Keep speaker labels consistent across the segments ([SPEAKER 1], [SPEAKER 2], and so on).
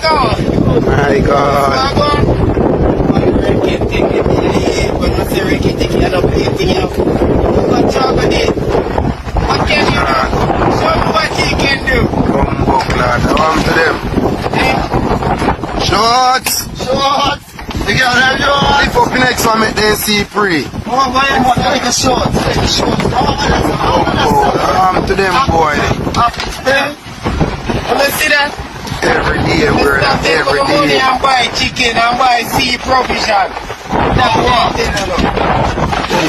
[SPEAKER 1] My God.
[SPEAKER 2] What can you do? Show me what he can do.
[SPEAKER 1] Come to them. Shorts. You got them, Shorts. Lift up the next one, make them see free.
[SPEAKER 2] Oh, why you want like a short?
[SPEAKER 1] Come to them, boy.
[SPEAKER 2] Let's see that.
[SPEAKER 1] Every day, we're every day.
[SPEAKER 2] I'm buying chicken, I'm buying sea provision.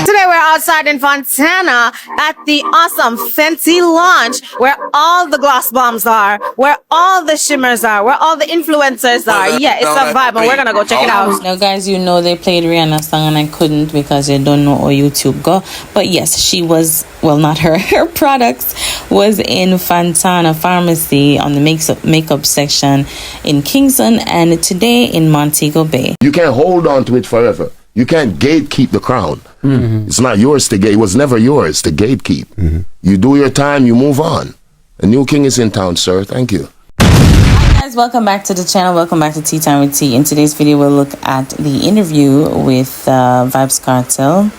[SPEAKER 3] Today we're outside in Fontana at the awesome Fenty launch where all the gloss bombs are, where all the shimmers are, where all the influencers are. Yeah, it's a vibe and we're gonna go check it out.
[SPEAKER 4] Now guys, you know they played Rihanna's song and I couldn't because you don't know how YouTube go. But yes, she was, well not her, her products was in Fontana Pharmacy on the makeup section in Kingston and today in Montego Bay.
[SPEAKER 5] You can't hold on to it forever. You can't gatekeep the crown. It's not yours to gate. It was never yours to gatekeep. You do your time, you move on. A new king is in town, sir. Thank you.
[SPEAKER 4] Hi guys, welcome back to the channel. Welcome back to Tea Time with Tea. In today's video, we'll look at the interview with Vybz Kartel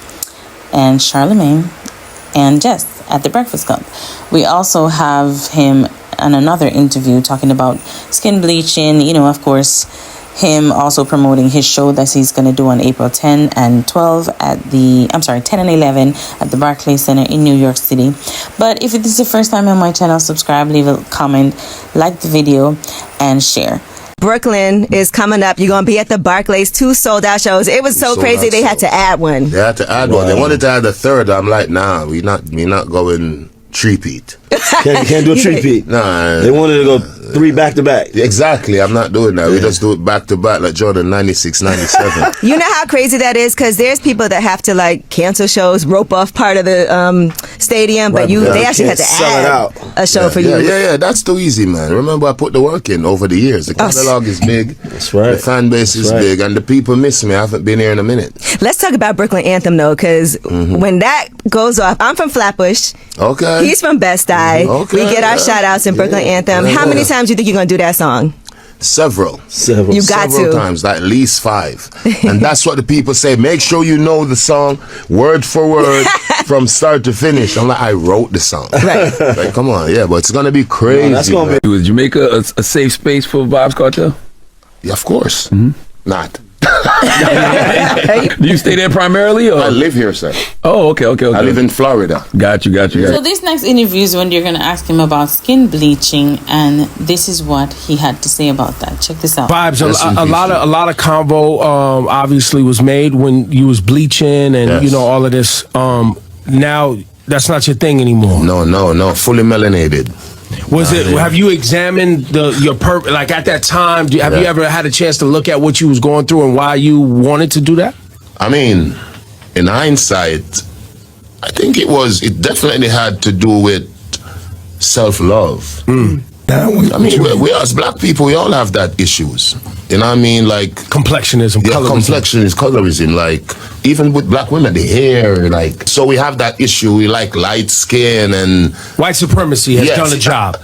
[SPEAKER 4] and Charlemagne and Jess at the Breakfast Club. We also have him on another interview talking about skin bleaching, you know, of course, him also promoting his show that he's going to do on April 10 and 12 at the, 10 and 11 at the Barclays Center in New York City. But if this is the first time on my channel, subscribe, leave a comment, like the video, and share.
[SPEAKER 6] Brooklyn is coming up. You're going to be at the Barclays, 2 sold-out shows. It was so crazy they had to add one.
[SPEAKER 5] They had to add one. They wanted to add a third. I'm like, nah, we not going three-peat.
[SPEAKER 7] Can't do a three-peat.
[SPEAKER 5] Nah.
[SPEAKER 7] They wanted to go 3 back-to-back.
[SPEAKER 5] Exactly. I'm not doing that. We just do it back-to-back like Jordan 96, 97.
[SPEAKER 6] You know how crazy that is? Because there's people that have to like cancel shows, rope off part of the stadium, but they actually had to add a show for you.
[SPEAKER 5] Yeah. That's too easy, man. Remember, I put the work in over the years. The catalog is big.
[SPEAKER 7] That's right.
[SPEAKER 5] The fan base is big, and the people miss me. I haven't been here in a minute.
[SPEAKER 6] Let's talk about Brooklyn Anthem, though, because when that goes off, I'm from Flatbush.
[SPEAKER 5] Okay.
[SPEAKER 6] He's from Best Eye.
[SPEAKER 5] Okay.
[SPEAKER 6] We get our shout-outs in Brooklyn Anthem. How many times do you think you're going to do that song?
[SPEAKER 5] Several.
[SPEAKER 6] You got
[SPEAKER 5] Several
[SPEAKER 6] to.
[SPEAKER 5] times, at least 5. And that's what the people say. Make sure you know the song word for word from start to finish. I'm like, I wrote the song.
[SPEAKER 6] Right.
[SPEAKER 5] Like, come on, yeah, but it's going to be crazy.
[SPEAKER 7] No, that's gonna
[SPEAKER 5] be.
[SPEAKER 8] Was Jamaica a safe space for Vybz Kartel?
[SPEAKER 5] Yeah, of course. Not.
[SPEAKER 8] Do you stay there primarily? Or?
[SPEAKER 5] I live here, sir.
[SPEAKER 8] Oh, okay.
[SPEAKER 5] I live in Florida.
[SPEAKER 8] Got you.
[SPEAKER 4] So this next interview is when you're going to ask him about skin bleaching, and this is what he had to say about that. Check this out.
[SPEAKER 9] Vybz, a lot of convo obviously was made when you was bleaching and you know all of this. Now that's not your thing anymore.
[SPEAKER 5] No. Fully melanated.
[SPEAKER 9] Was it? Have you examined your like at that time? Have you ever had a chance to look at what you was going through and why you wanted to do that?
[SPEAKER 5] I mean, in hindsight, I think it definitely had to do with self-love. I mean, we as black people, we all have that issues. You know what I mean? Like
[SPEAKER 9] complexionism,
[SPEAKER 5] colorism. Like even with black women, the hair, like so we have that issue. We like light skin and
[SPEAKER 9] white supremacy has done a job.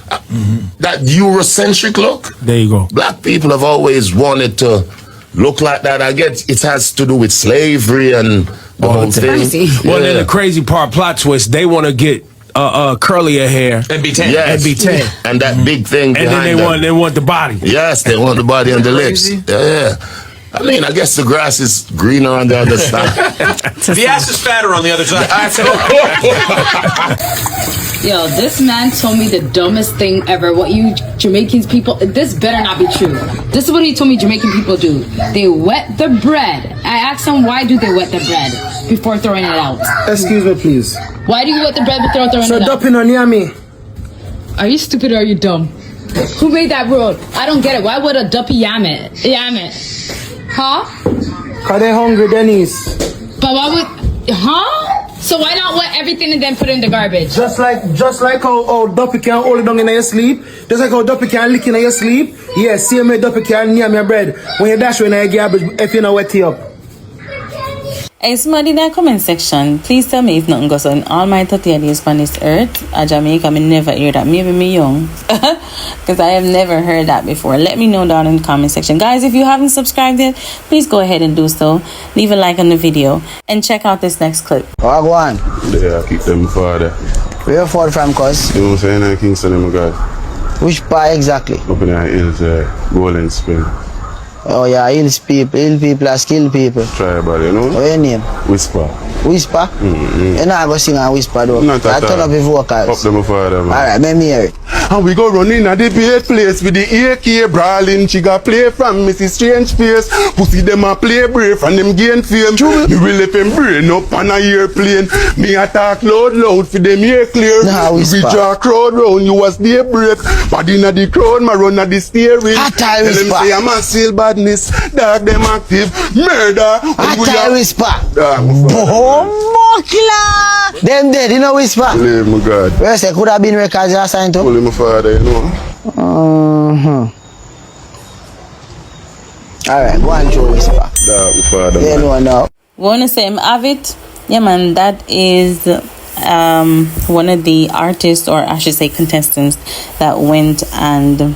[SPEAKER 5] That Eurocentric look.
[SPEAKER 9] There you go.
[SPEAKER 5] Black people have always wanted to look like that. I guess it has to do with slavery and the whole thing.
[SPEAKER 9] Well, then the crazy plot twist, they want to get curlier hair
[SPEAKER 8] and be tan.
[SPEAKER 5] Yes.
[SPEAKER 9] And be tan.
[SPEAKER 5] And that big thing
[SPEAKER 9] and then they want the body.
[SPEAKER 5] Yes, they want the body and the lips. Yeah. I mean, I guess the grass is greener on the other side.
[SPEAKER 8] The ass is fatter on the other side.
[SPEAKER 10] Yo, this man told me the dumbest thing ever. What you Jamaicans people, this better not be true. This is what he told me Jamaican people do. They wet the bread. I asked him, why do they wet the bread before throwing it out?
[SPEAKER 11] Excuse me, please.
[SPEAKER 10] Why do you wet the bread before throwing it out?
[SPEAKER 11] So dumping on me.
[SPEAKER 10] Are you stupid or are you dumb? Who made that rule? I don't get it. Why would a duppy yam it? Huh?
[SPEAKER 11] Cause they hungry, Dennis.
[SPEAKER 10] But why would, So why not wet everything and then put it in the garbage?
[SPEAKER 11] Just like how duppy can hold it down in your sleep. Just like how duppy can lick in your sleep. Yeah, same way duppy can near your bread. When you dash in your garbage, if you know wet it up.
[SPEAKER 4] Hey, somebody in the comment section, please tell me if nothing goes on all my 30 days on this earth. At Jamaica, I never hear that. Maybe me young, because I have never heard that before. Let me know down in the comment section. Guys, if you haven't subscribed yet, please go ahead and do so. Leave a like on the video and check out this next clip.
[SPEAKER 12] Oh, go on.
[SPEAKER 13] Yeah, I keep them father.
[SPEAKER 12] Where you father from, cuz?
[SPEAKER 13] You know what I'm saying? Kingston, my God.
[SPEAKER 12] Which part exactly?
[SPEAKER 13] Up in the hills, Brawlin Spring.
[SPEAKER 12] Oh yeah, hill people are skilled people.
[SPEAKER 13] Tribal, you know?
[SPEAKER 12] What's your name?
[SPEAKER 13] Whisper.
[SPEAKER 12] Whisper? You're not going to sing and whisper though.
[SPEAKER 13] Not at all.
[SPEAKER 12] I turn up your vocals.
[SPEAKER 13] Up them father, man.
[SPEAKER 12] Alright, let me hear it.
[SPEAKER 13] And we go running at the bait place with the AK Brawlin. She got play from Mrs. Strange Face. Pussy them a play brave and them gain fame. Me will let them brain up on a airplane. Me attack loud for them ear clear.
[SPEAKER 12] Nah,
[SPEAKER 13] we draw crowd round, you was there brave. Body in the crowd, my run at the steering. Tell them say I'm a seal badness. Dog them active. Murder.
[SPEAKER 12] I whisper. Them dead, you know whisper.
[SPEAKER 13] Believe my God.
[SPEAKER 12] Where say could have been records last time too?
[SPEAKER 13] Only my father, you know.
[SPEAKER 12] Alright, go and show whisper.
[SPEAKER 13] Dog, my father.
[SPEAKER 12] They know now.
[SPEAKER 4] Wanna say him have it? Yeah, man, that is one of the artists, or I should say contestants, that went and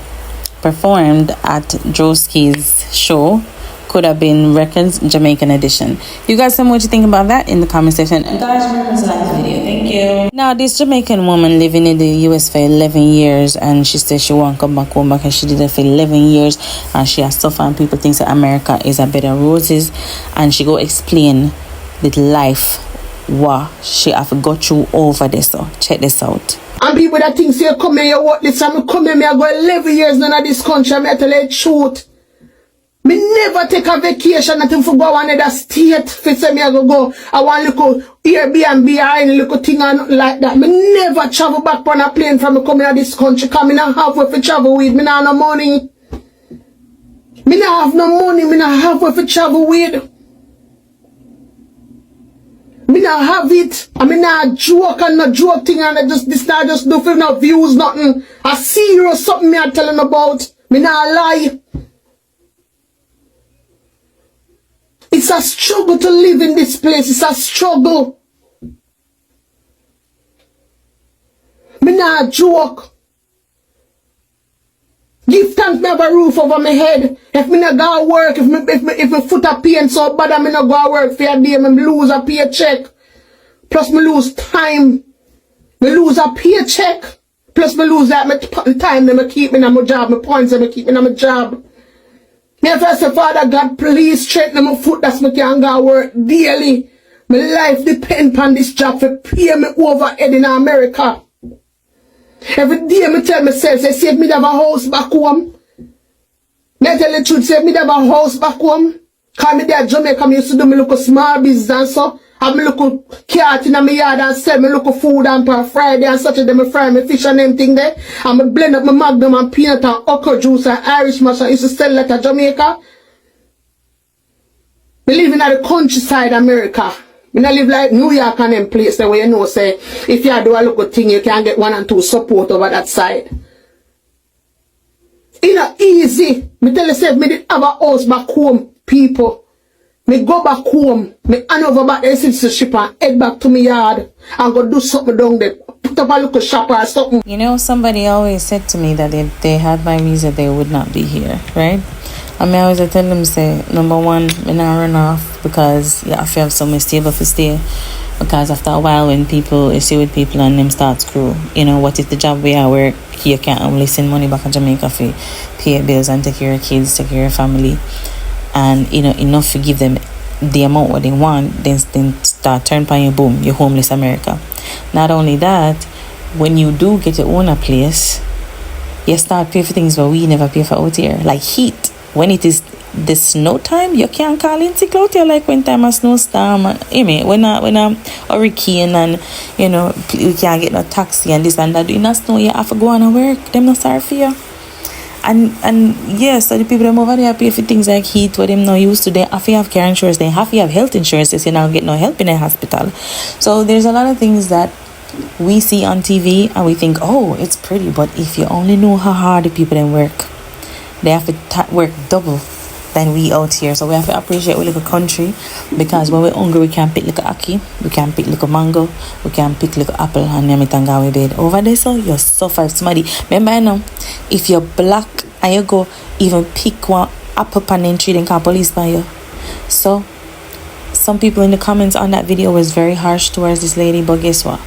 [SPEAKER 4] performed at Drosky's show. Could have been Records Jamaican edition. You guys tell me what you think about that in the comment section. And guys, remember to like the video. Thank you. Now, this Jamaican woman living in the US for 11 years, and she says she won't come back home because she did it for 11 years and she has suffered, and people think that America is a bed of roses, and she go explain the life what she have to go through over this. So check this out.
[SPEAKER 11] And people that think say come here, you work this, and come here, I go 11 years none of this country, I tell you the truth. Me never take a vacation, nothing for go another state. For say me I go I want little Airbnb or any little thing and nothing like that. Me never travel back on a plane from me coming to this country, cause me not have where to travel with. Me not have no money. Me not have no money, me not have where to travel with. Me not have it. I mean not joke and not joke thing, and I just this not just do for no views, nothing. I serious something me I telling about. Me not lie. It's a struggle to live in this place. It's a struggle. Me not joke. Give thanks me have a roof over my head. If me not go work, if my foot a pain so bad, I me not go work for a day, me lose a paycheck. Plus me lose time. Me lose a paycheck. Plus me lose that my time that me keep me in my job, my points that me keep in my job. Me first say, Father God, please straighten my foot that me can go work daily. My life depend on this job for pay me overhead in America. Every day me tell myself, say, save me to have a house back home. Me tell the truth, save me to have a house back home. Cause me there Jamaica, me used to do me look small business and so. Have me look cat in my yard and sell me look food and per Friday and such a day me fry me fish and them thing there. And me blend up my magnum and peanut and okra juice and Irish mash and used to sell that at Jamaica. Me live in the countryside America. Me not live like New York and them place where you know say if you do a little thing you can get 1 and 2 support over that side. It's not easy. Me tell yourself me did have a house back home, people. Me go back home, me hand over back the citizenship and head back to my yard and go do something down there. Put up a little shop or something.
[SPEAKER 4] You know, somebody always said to me that if they had my visa, they would not be here, right? I mean, I always tell them, say, number one, me not run off because yeah, if you have somewhere stable for stay. Because after a while, when people, you see with people and them start screw, you know, what if the job where I work, you can't only send money back to Jamaica for pay bills and take care of kids, take care of family. And you know, enough to give them the amount what they want, then start turn on your boom, you're homeless America. Not only that, when you do get your own place, you start pay for things that we never pay for out here, like heat. When it is the snow time, you can't call in sick out here like when time a snowstorm. When a hurricane and you know you can't get no taxi and this and that. In a snow you have to go on and work. Them not sorry for you. And yes, so the people them over there pay for things like heat, what them not used to. They have to have care insurance, they have to have health insurance, they say now get no help in a hospital. So there's a lot of things that we see on TV and we think, oh, it's pretty, but if you only know how hard the people them work, they have to work double than we out here. So we have to appreciate we little country, because when we're hungry we can pick little ackee, we can pick little mango, we can pick little apple and name it and go bed. Over there, so you suffer if somebody, remember you know, if you're black and you go even pick one apple pan tree, then can police by you. So some people in the comments on that video was very harsh towards this lady, but guess what?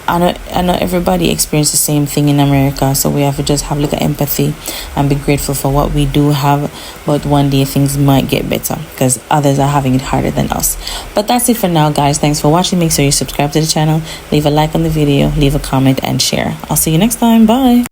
[SPEAKER 4] I know everybody experienced the same thing in America, so we have to just have a little empathy and be grateful for what we do have. But one day things might get better because others are having it harder than us. But that's it for now, guys. Thanks for watching. Make sure you subscribe to the channel, leave a like on the video, leave a comment and share. I'll see you next time. Bye.